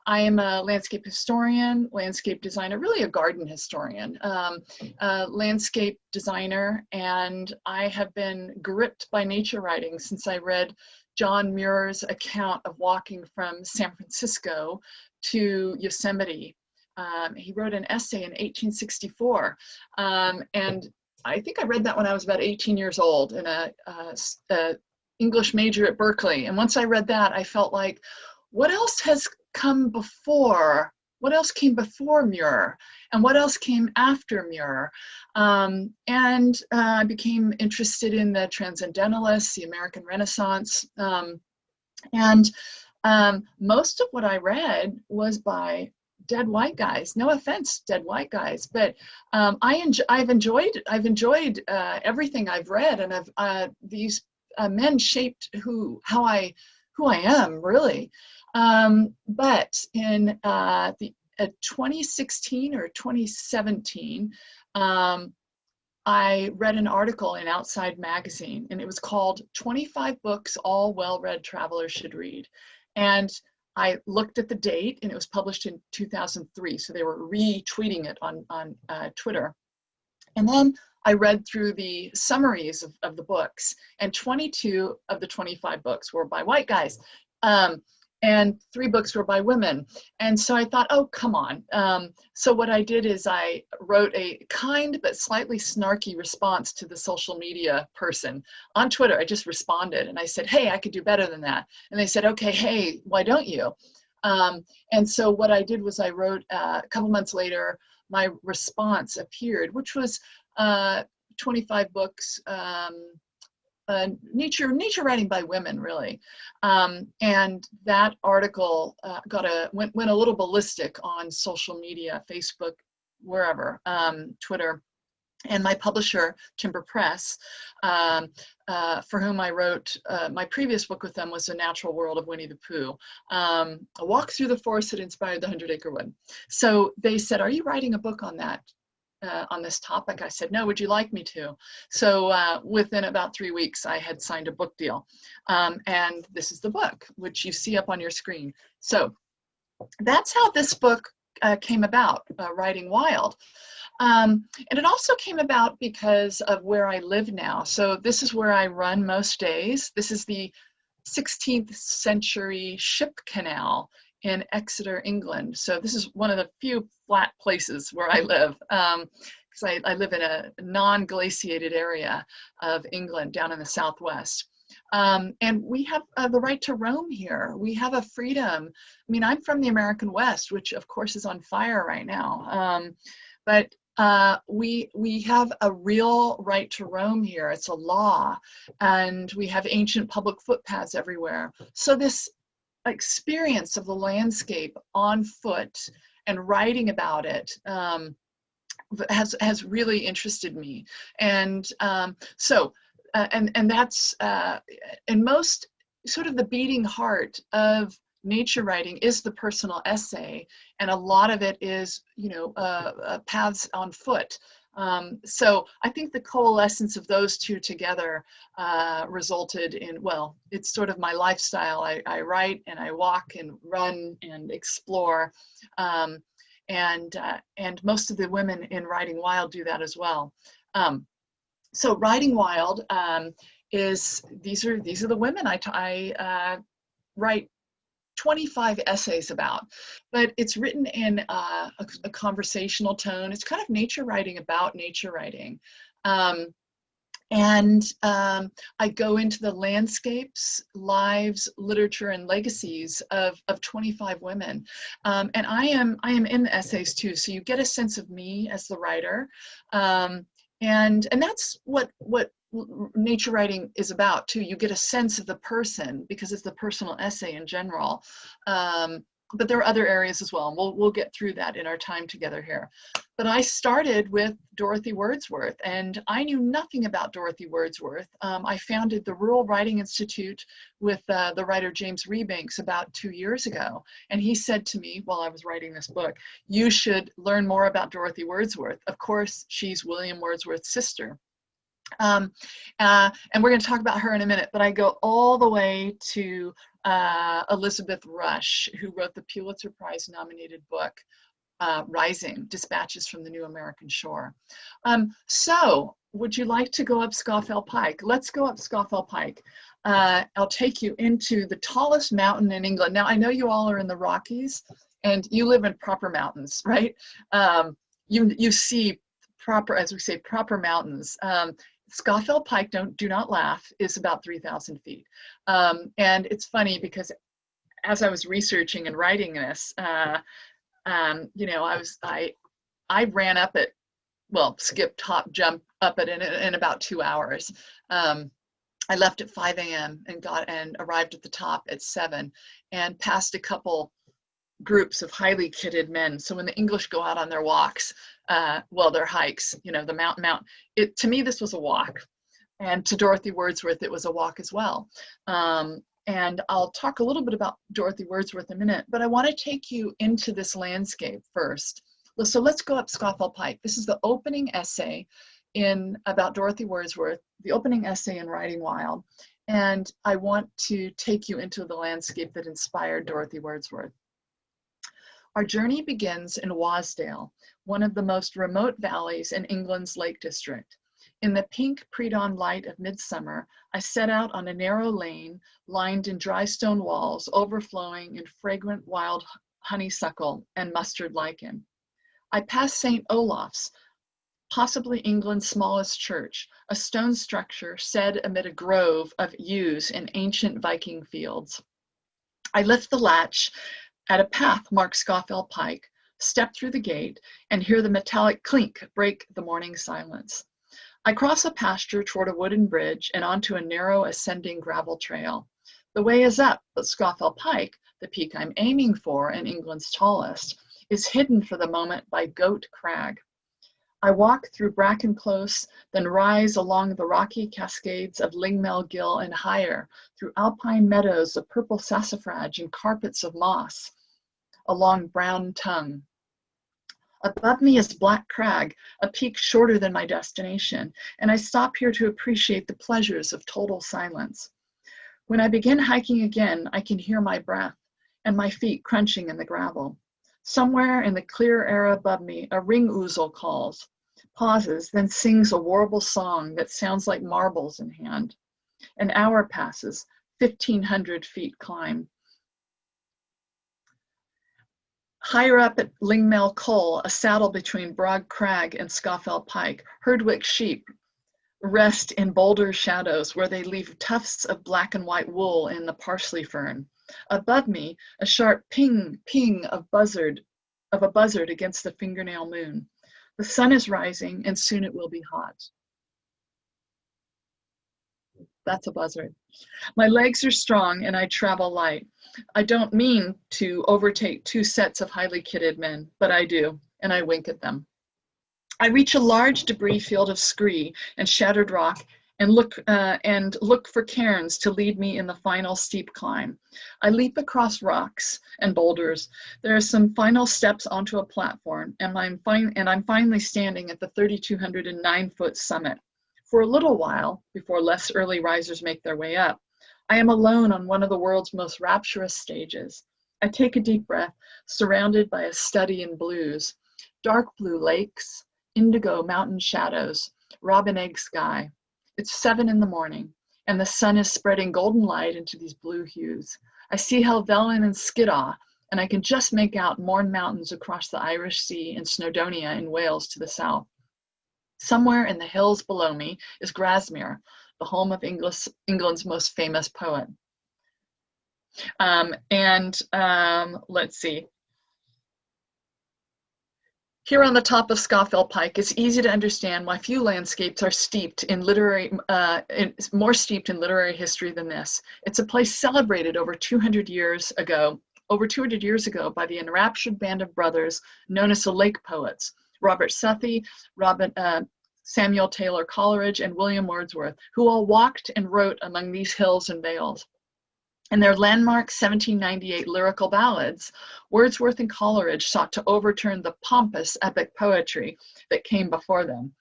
I am a landscape historian, landscape designer, really a garden historian, landscape designer, and I have been gripped by nature writing since I read John Muir's account of walking from San Francisco to Yosemite. He wrote an essay in 1864, and I think I read that when I was about 18 years old in a English major at Berkeley. And once I read that, I felt like, what else has come before? What else came before Muir? And what else came after Muir? And I became interested in the Transcendentalists, the American Renaissance. And most of what I read was by dead white guys. No offense, dead white guys, but I've enjoyed everything I've read, and these men shaped who I am, really. But in 2016 or 2017, I read an article in Outside Magazine, and it was called 25 Books All Well-Read Travelers Should Read. And I looked at the date, and it was published in 2003, so they were retweeting it on Twitter. And then I read through the summaries of the books, and 22 of the 25 books were by white guys, and 3 books were by women. And so I thought, oh, come on. So what I did is I wrote a kind but slightly snarky response to the social media person on Twitter. I just responded, and I said, hey, I could do better than that. And they said, okay, hey, why don't you? And so what I did was I wrote, a couple months later, my response appeared, which was 25 books, nature writing by women, really. And that article went a little ballistic on social media, Facebook, wherever, Twitter. And my publisher, Timber Press, for whom I wrote, my previous book with them was A Natural World of Winnie the Pooh, a walk through the forest that inspired the 100-Acre Wood. So they said, are you writing a book on that? On this topic? I said, no, would you like me to? So within about 3 weeks, I had signed a book deal. And this is the book, which you see up on your screen. So that's how this book came about, Writing Wild. And it also came about because of where I live now. So this is where I run most days. This is the 16th century ship canal in Exeter, England. So this is one of the few flat places where I live, because I live in a non-glaciated area of England down in the southwest. And we have the right to roam here. We have a freedom. I mean, I'm from the American West, which of course is on fire right now. But we have a real right to roam here. It's a law, and we have ancient public footpaths everywhere. So this experience of the landscape on foot and writing about it has really interested me. And and that's in most sort of the beating heart of nature writing is the personal essay, and a lot of it is, you know, paths on foot. So I think the coalescence of those two together resulted in, well, it's sort of my lifestyle. I write and I walk and run and explore, and most of the women in Writing Wild do that as well. So Writing Wild these are the women I write 25 essays about, but it's written in a conversational tone. It's kind of nature writing about nature writing. And I go into the landscapes, lives, literature, and legacies of 25 women. And I am in the essays too, so you get a sense of me as the writer. And that's what nature writing is about too. You get a sense of the person because it's the personal essay in general. But there are other areas as well, and we'll get through that in our time together here. But I started with Dorothy Wordsworth, and I knew nothing about Dorothy Wordsworth. I founded the Rural Writing Institute with the writer James Rebanks about 2 years ago, and he said to me while I was writing this book, you should learn more about Dorothy Wordsworth. Of course, she's William Wordsworth's sister. And we're going to talk about her in a minute, but I go all the way to Elizabeth Rush, who wrote the Pulitzer Prize nominated book, Rising, Dispatches from the New American Shore. So would you like to go up Scawfell Pike? Let's go up Scawfell Pike. I'll take you into the tallest mountain in England. Now, I know you all are in the Rockies and you live in proper mountains, right? You see proper, as we say, proper mountains. Scawfell Pike, do not laugh, is about 3,000 feet. And it's funny because as I was researching and writing this, you know, I ran up it, well, skipped, hop, jump up it in about 2 hours. I left at 5 a.m. and arrived at the top at 7 and passed a couple groups of highly kitted men. So when the English go out on their walks, well, their hikes, you know, the mountain, to me, this was a walk. And to Dorothy Wordsworth, it was a walk as well. And I'll talk a little bit about Dorothy Wordsworth in a minute, but I want to take you into this landscape first. So let's go up Scawfell Pike. This is the opening essay about Dorothy Wordsworth, the opening essay in Writing Wild. And I want to take you into the landscape that inspired Dorothy Wordsworth. Our journey begins in Wasdale, one of the most remote valleys in England's Lake District. In the pink pre-dawn light of midsummer, I set out on a narrow lane lined in dry stone walls overflowing in fragrant wild honeysuckle and mustard lichen. I passed St. Olaf's, possibly England's smallest church, a stone structure set amid a grove of yews in ancient Viking fields. I lift the latch at a path marked Scawfell Pike, step through the gate, and hear the metallic clink break the morning silence. I cross a pasture toward a wooden bridge and onto a narrow ascending gravel trail. The way is up, but Scawfell Pike, the peak I'm aiming for and England's tallest, is hidden for the moment by Goat Crag. I walk through Bracken Close, then rise along the rocky cascades of Lingmel Gill and higher, through alpine meadows of purple sassafrage and carpets of moss, along Brown Tongue. Above me is Black Crag, a peak shorter than my destination, and I stop here to appreciate the pleasures of total silence. When I begin hiking again, I can hear my breath and my feet crunching in the gravel. Somewhere in the clear air above me, a ring ouzel calls, pauses, then sings a warble song that sounds like marbles in hand. An hour passes, 1,500 feet climb. Higher up at Lingmel Col, a saddle between Brog Crag and Scawfell Pike, Herdwick sheep rest in boulder shadows where they leave tufts of black and white wool in the parsley fern. Above me, a sharp ping, ping of a buzzard against the fingernail moon. The sun is rising and soon it will be hot. That's a buzzard. My legs are strong and I travel light. I don't mean to overtake 2 sets of highly kitted men, but I do, and I wink at them. I reach a large debris field of scree and shattered rock and look for cairns to lead me in the final steep climb. I leap across rocks and boulders. There are some final steps onto a platform, and I'm finally standing at the 3,209-foot summit. For a little while, before less early risers make their way up, I am alone on one of the world's most rapturous stages. I take a deep breath, surrounded by a study in blues, dark blue lakes, indigo mountain shadows, robin egg sky. It's 7 in the morning, and the sun is spreading golden light into these blue hues. I see Helvellyn and Skiddaw, and I can just make out Mourne Mountains across the Irish Sea and Snowdonia in Wales to the south. Somewhere in the hills below me is Grasmere, the home of England's most famous poet. Let's see. Here on the top of Scawfell Pike, it's easy to understand why few landscapes are steeped in more steeped in literary history than this. It's a place celebrated over 200 years ago by the enraptured band of brothers known as the Lake Poets, Robert Southey, Samuel Taylor Coleridge, and William Wordsworth, who all walked and wrote among these hills and vales. In their landmark 1798 lyrical ballads, Wordsworth and Coleridge sought to overturn the pompous epic poetry that came before them.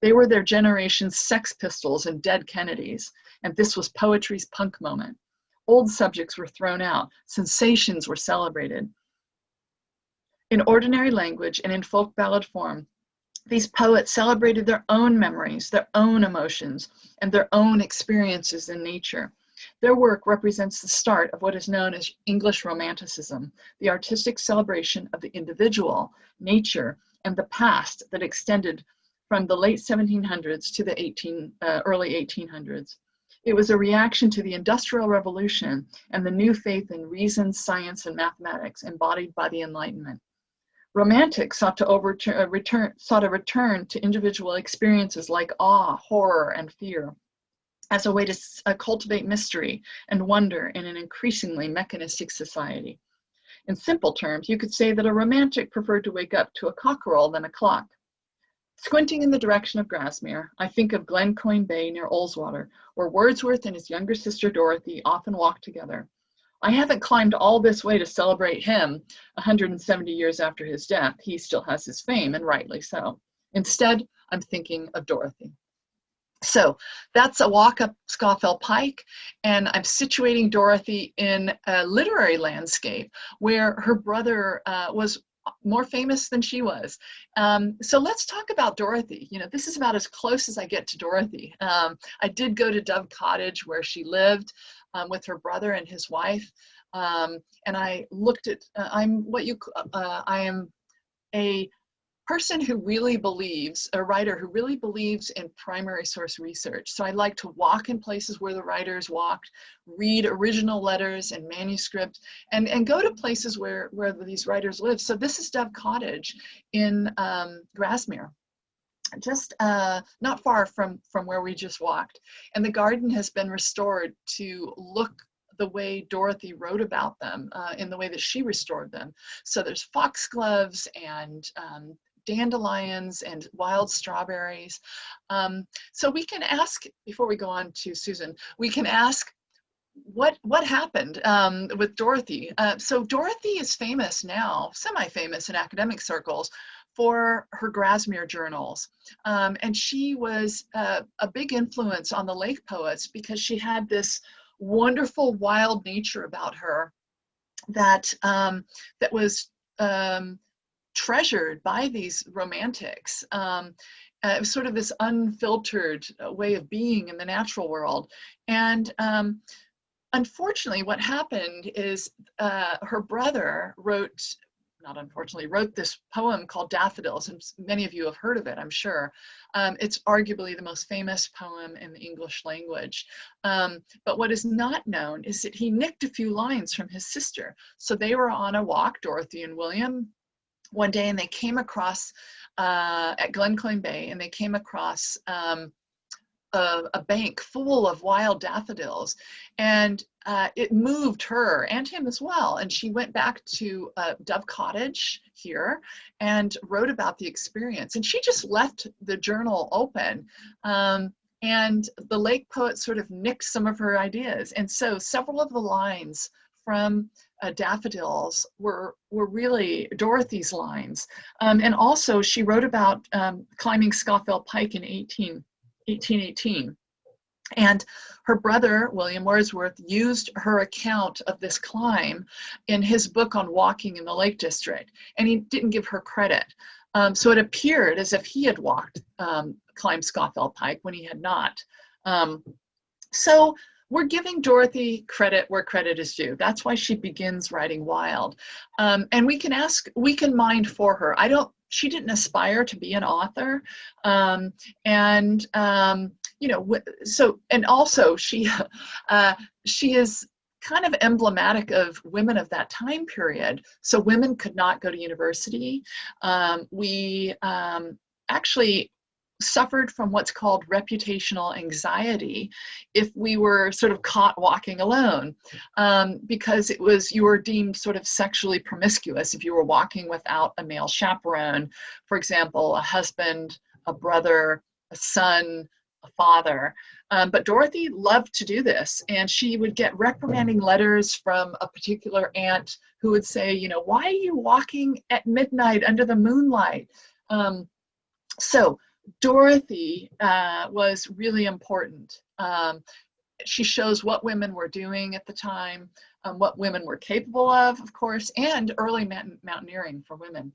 They were their generation's Sex Pistols and Dead Kennedys, and this was poetry's punk moment. Old subjects were thrown out. Sensations were celebrated. In ordinary language and in folk ballad form, these poets celebrated their own memories, their own emotions, and their own experiences in nature. Their work represents the start of what is known as English Romanticism, the artistic celebration of the individual, nature, and the past that extended from the late 1700s to the early 1800s. It was a reaction to the Industrial Revolution and the new faith in reason, science, and mathematics embodied by the Enlightenment. Romantics sought a return to individual experiences like awe, horror, and fear as a way to cultivate mystery and wonder in an increasingly mechanistic society. In simple terms, you could say that a romantic preferred to wake up to a cockerel than a clock. Squinting in the direction of Grasmere, I think of Glencoyne Bay near Ullswater, where Wordsworth and his younger sister Dorothy often walked together. I haven't climbed all this way to celebrate him 170 years after his death. He still has his fame, and rightly so. Instead, I'm thinking of Dorothy. So that's a walk up Scawfell Pike, and I'm situating Dorothy in a literary landscape where her brother was more famous than she was. So let's talk about Dorothy. You know, this is about as close as I get to Dorothy. I did go to Dove Cottage where she lived with her brother and his wife. And I looked at, I am a person who really believes, a writer who really believes in primary source research. So I like to walk in places where the writers walked, read original letters and manuscripts, and go to places where these writers live. So this is Dove Cottage in Grasmere, just not far from where we just walked. And the garden has been restored to look the way Dorothy wrote about them, in the way that she restored them. So there's foxgloves and dandelions and wild strawberries. So we can ask, before we go on to Susan, we can ask what happened with Dorothy. So Dorothy is famous now, semi-famous in academic circles, for her Grasmere journals. And she was a big influence on the Lake poets because she had this wonderful wild nature about her that, that was treasured by these romantics. It was sort of this unfiltered way of being in the natural world. And unfortunately, what happened is her brother wrote this poem called Daffodils, and many of you have heard of it, I'm sure. It's arguably the most famous poem in the English language. But what is not known is that he nicked a few lines from his sister. So they were on a walk, Dorothy and William, one day, and they came across at Glencoyne Bay, and they came across a bank full of wild daffodils, and it moved her and him as well. And she went back to Dove Cottage here and wrote about the experience. And she just left the journal open. And the Lake poet sort of nicked some of her ideas. And so several of the lines from Daffodils were really Dorothy's lines. And also she wrote about climbing Scawfell Pike in 1818. And her brother, William Wordsworth, used her account of this climb in his book on walking in the Lake District, and he didn't give her credit. So it appeared as if he had climbed Scawfell Pike when he had not. So we're giving Dorothy credit where credit is due. That's why she begins writing wild. And we can mind for her. She didn't aspire to be an author. You know, so, and also she is kind of emblematic of women of that time period. So women could not go to university. We actually suffered from what's called reputational anxiety if we were sort of caught walking alone, because you were deemed sort of sexually promiscuous if you were walking without a male chaperone, for example, a husband, a brother, a son, a father. But Dorothy loved to do this, and she would get reprimanding letters from a particular aunt who would say, you know, why are you walking at midnight under the moonlight? So Dorothy was really important. she shows what women were doing at the time, what women were capable of course, and early mountaineering for women.